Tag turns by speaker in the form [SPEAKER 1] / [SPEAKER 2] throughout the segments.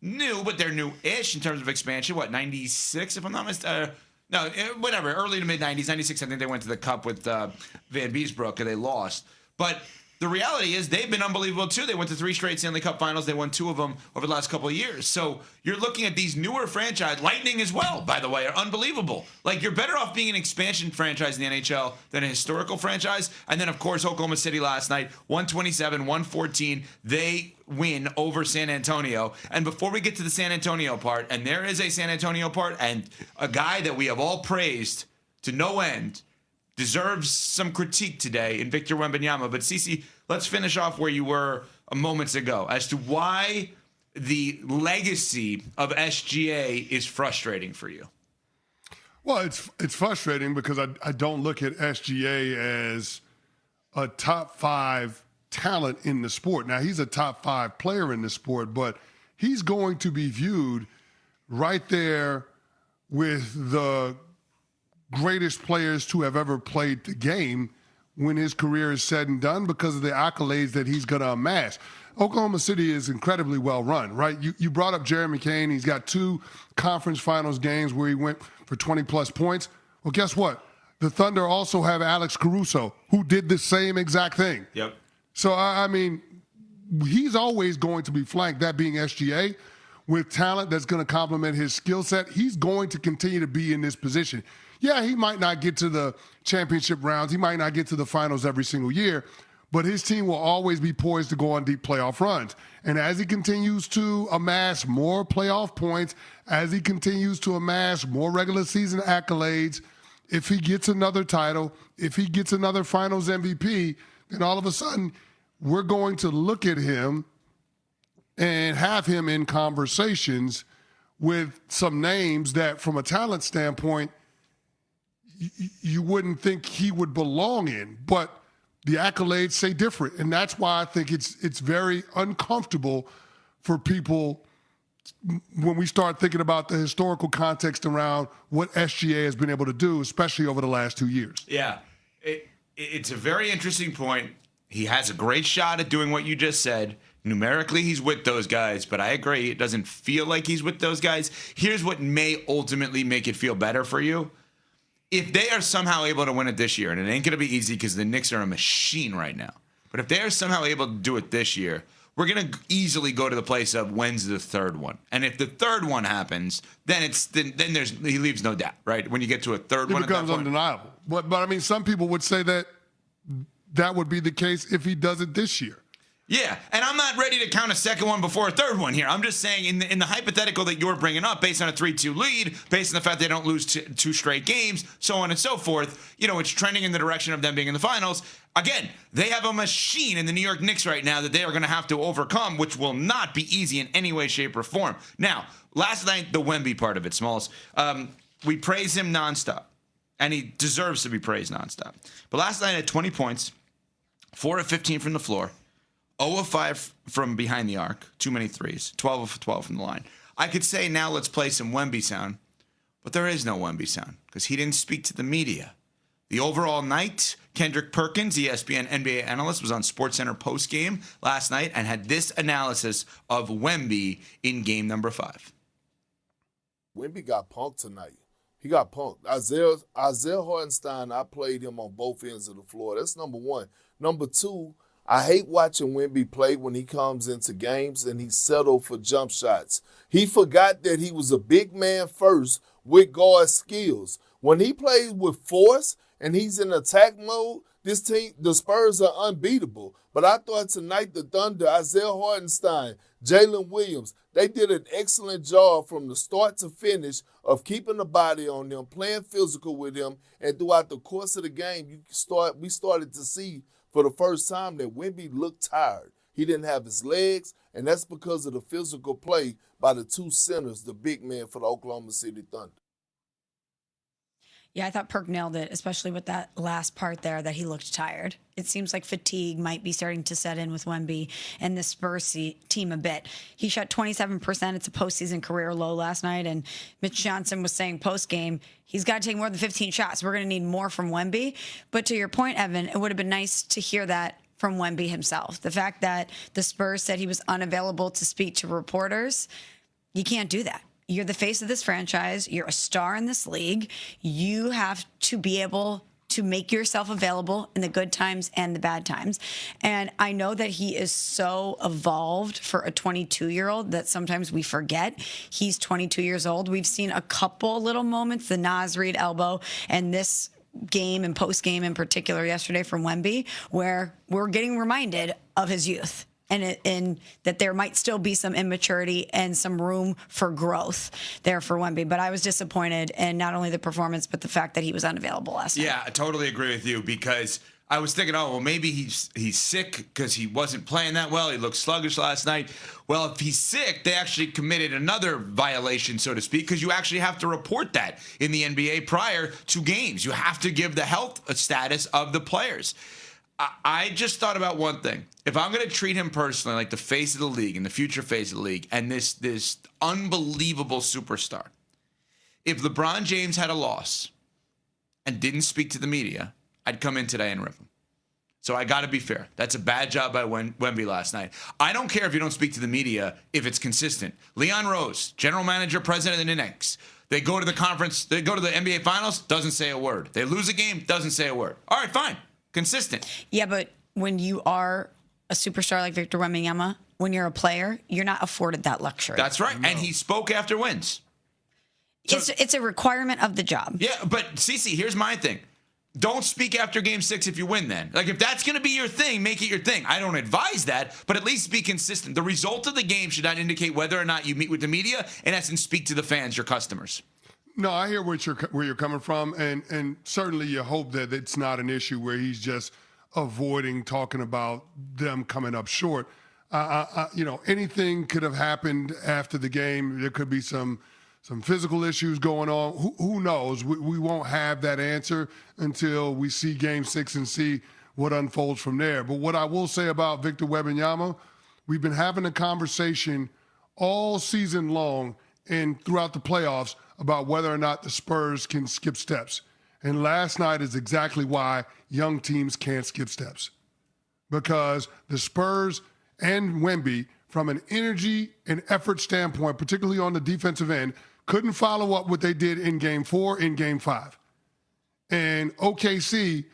[SPEAKER 1] new, but they're new-ish in terms of expansion. What, 96, if I'm not mistaken? No, whatever, early to mid-90s. 96, I think they went to the Cup with Van Beesbrook, and they lost. But the reality is they've been unbelievable, too. They went to 3 straight Stanley Cup finals. They won 2 of them over the last couple of years. So you're looking at these newer franchise. Lightning as well, by the way, are unbelievable. Like, you're better off being an expansion franchise in the NHL than a historical franchise. And then, of course, Oklahoma City last night, 127-114. They win over San Antonio. And before we get to the San Antonio part, and there is a San Antonio part, and a guy that we have all praised to no end, deserves some critique today in Victor Wembanyama. But Cece, let's finish off where you were moments ago as to why the legacy of SGA is frustrating for you.
[SPEAKER 2] Well, it's frustrating because I don't look at SGA as a top 5 talent in the sport. Now, he's a top 5 player in the sport, but he's going to be viewed right there with the greatest players to have ever played the game when his career is said and done because of the accolades that he's going to amass. Oklahoma City is incredibly well run, right? You brought up Jeremy Kane. He's got 2 conference finals games where he went for 20-plus points. Well, guess what? The Thunder also have Alex Caruso, who did the same exact thing.
[SPEAKER 1] Yep.
[SPEAKER 2] So, I mean, he's always going to be flanked, that being SGA, with talent that's going to complement his skill set. He's going to continue to be in this position. Yeah, he might not get to the championship rounds. He might not get to the finals every single year, but his team will always be poised to go on deep playoff runs. And as he continues to amass more playoff points, as he continues to amass more regular season accolades, if he gets another title, if he gets another finals MVP, then all of a sudden we're going to look at him and have him in conversations with some names that from a talent standpoint you wouldn't think he would belong in, but the accolades say different. And that's why I think it's very uncomfortable for people when we start thinking about the historical context around what SGA has been able to do, especially over the last 2 years.
[SPEAKER 1] Yeah, it's a very interesting point. He has a great shot at doing what you just said. Numerically, he's with those guys, but I agree, it doesn't feel like he's with those guys. Here's what may ultimately make it feel better for you. If they are somehow able to win it this year, and it ain't going to be easy because the Knicks are a machine right now, but if they are somehow able to do it this year, we're going to easily go to the place of when's the third one. And if the third one happens, then he leaves no doubt, right? When you get to a third one,
[SPEAKER 2] it becomes undeniable. But I mean, some people would say that would be the case if he does it this year.
[SPEAKER 1] Yeah, and I'm not ready to count a second one before a third one here. I'm just saying in the hypothetical that you're bringing up, based on a 3-2 lead, based on the fact they don't lose 2 straight games, so on and so forth, it's trending in the direction of them being in the finals. Again, they have a machine in the New York Knicks right now that they are going to have to overcome, which will not be easy in any way, shape, or form. Now, last night, the Wemby part of it, Smalls, we praise him nonstop, and he deserves to be praised nonstop. But last night at 20 points, 4 of 15 from the floor, 0 of 5 from behind the arc, too many threes, 12 of 12 from the line. I could say now let's play some Wemby sound, but there is no Wemby sound because he didn't speak to the media. The overall night, Kendrick Perkins, ESPN NBA analyst, was on SportsCenter postgame last night and had this analysis of Wemby in game number 5.
[SPEAKER 3] Wemby got punked tonight. He got punked. Isaiah Hartenstein, I played him on both ends of the floor. That's number one. Number two, I hate watching Wemby play when he comes into games and he settled for jump shots. He forgot that he was a big man first with guard skills. When he plays with force and he's in attack mode, this team, the Spurs are unbeatable. But I thought tonight the Thunder, Isaiah Hartenstein, Jalen Williams, they did an excellent job from the start to finish of keeping the body on them, playing physical with them, and throughout the course of the game, we started to see for the first time that Wemby looked tired. He didn't have his legs, and that's because of the physical play by the 2 centers, the big men for the Oklahoma City Thunder.
[SPEAKER 4] Yeah, I thought Perk nailed it, especially with that last part there that he looked tired. It seems like fatigue might be starting to set in with Wemby and the Spurs team a bit. He shot 27%. It's a postseason career low last night. And Mitch Johnson was saying post-game, he's got to take more than 15 shots. We're going to need more from Wemby. But to your point, Evan, it would have been nice to hear that from Wemby himself. The fact that the Spurs said he was unavailable to speak to reporters, You can't do that. You're the face of this franchise. You're a star in this league. You have to be able to make yourself available in the good times and the bad times. And I know that he is so evolved for a 22-year-old that sometimes we forget he's 22 years old. We've seen a couple little moments, the Naz Reid elbow and this game and post game in particular yesterday from Wemby, where we're getting reminded of his youth. And that there might still be some immaturity and some room for growth there for Wemby. But I was disappointed in not only the performance, but the fact that he was unavailable last night.
[SPEAKER 1] Yeah, I totally agree with you, because I was thinking, oh, well, maybe he's sick because he wasn't playing that well. He looked sluggish last night. Well, if he's sick, they actually committed another violation, so to speak, because you actually have to report that in the NBA prior to games. You have to give the health status of the players. I just thought about one thing. If I'm going to treat him personally like the face of the league and the future face of the league and this unbelievable superstar, if LeBron James had a loss and didn't speak to the media, I'd come in today and rip him. So I got to be fair. That's a bad job by Wemby last night. I don't care if you don't speak to the media if it's consistent. Leon Rose, general manager, president of the Knicks. They go to the conference, they go to the NBA Finals, doesn't say a word. They lose a game, doesn't say a word. All right, fine. Consistent.
[SPEAKER 4] Yeah, but when you are a superstar like Victor Wembanyama, when you're a player, you're not afforded that luxury.
[SPEAKER 1] That's right. No. And he spoke after wins.
[SPEAKER 4] So, it's a requirement of the job.
[SPEAKER 1] Yeah, but Cece, here's my thing. Don't speak after game 6 if you win then. Like, if that's going to be your thing, make it your thing. I don't advise that, but at least be consistent. The result of the game should not indicate whether or not you meet with the media, in essence, speak to the fans, your customers.
[SPEAKER 2] No, I hear where you're coming from, and certainly you hope that it's not an issue where he's just avoiding talking about them coming up short. Anything could have happened after the game. There could be some physical issues going on. Who knows? We won't have that answer until we see Game 6 and see what unfolds from there. But what I will say about Victor Wembanyama, we've been having a conversation all season long and throughout the playoffs about whether or not the Spurs can skip steps. And last night is exactly why young teams can't skip steps. Because the Spurs and Wemby, from an energy and effort standpoint, particularly on the defensive end, couldn't follow up what they did in Game 4, in Game 5. And OKC,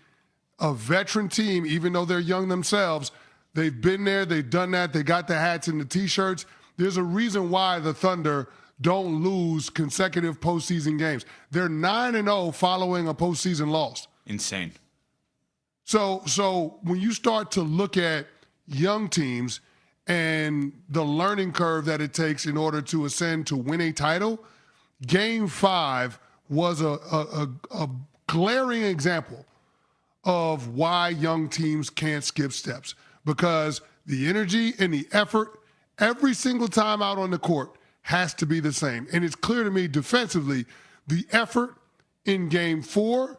[SPEAKER 2] a veteran team, even though they're young themselves, they've been there, they've done that, they got the hats and the T-shirts. There's a reason why the Thunder don't lose consecutive postseason games. They're 9-0 following a postseason loss.
[SPEAKER 1] Insane.
[SPEAKER 2] So when you start to look at young teams and the learning curve that it takes in order to ascend to win a title, Game 5 was a glaring example of why young teams can't skip steps, because the energy and the effort every single time out on the court has to be the same. And it's clear to me defensively, the effort in Game 4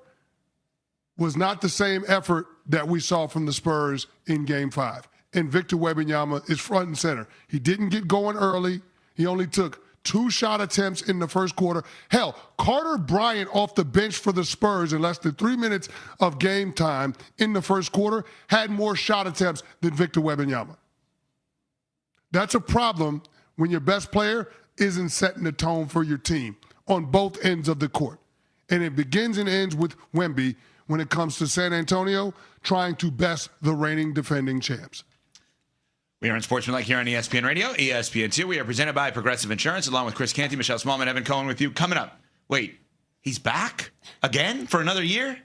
[SPEAKER 2] was not the same effort that we saw from the Spurs in Game 5. And Victor Wembanyama is front and center. He didn't get going early. He only took 2 shot attempts in the first quarter. Hell, Carter Bryant off the bench for the Spurs in less than 3 minutes of game time in the first quarter had more shot attempts than Victor Wembanyama. That's a problem when your best player isn't setting the tone for your team on both ends of the court. And it begins and ends with Wemby when it comes to San Antonio trying to best the reigning defending champs.
[SPEAKER 1] We are in Sportsmanlike here on ESPN Radio, ESPN2. We are presented by Progressive Insurance, along with Chris Canty, Michelle Smallman, Evan Cohen with you. Coming up, wait, he's back again for another year?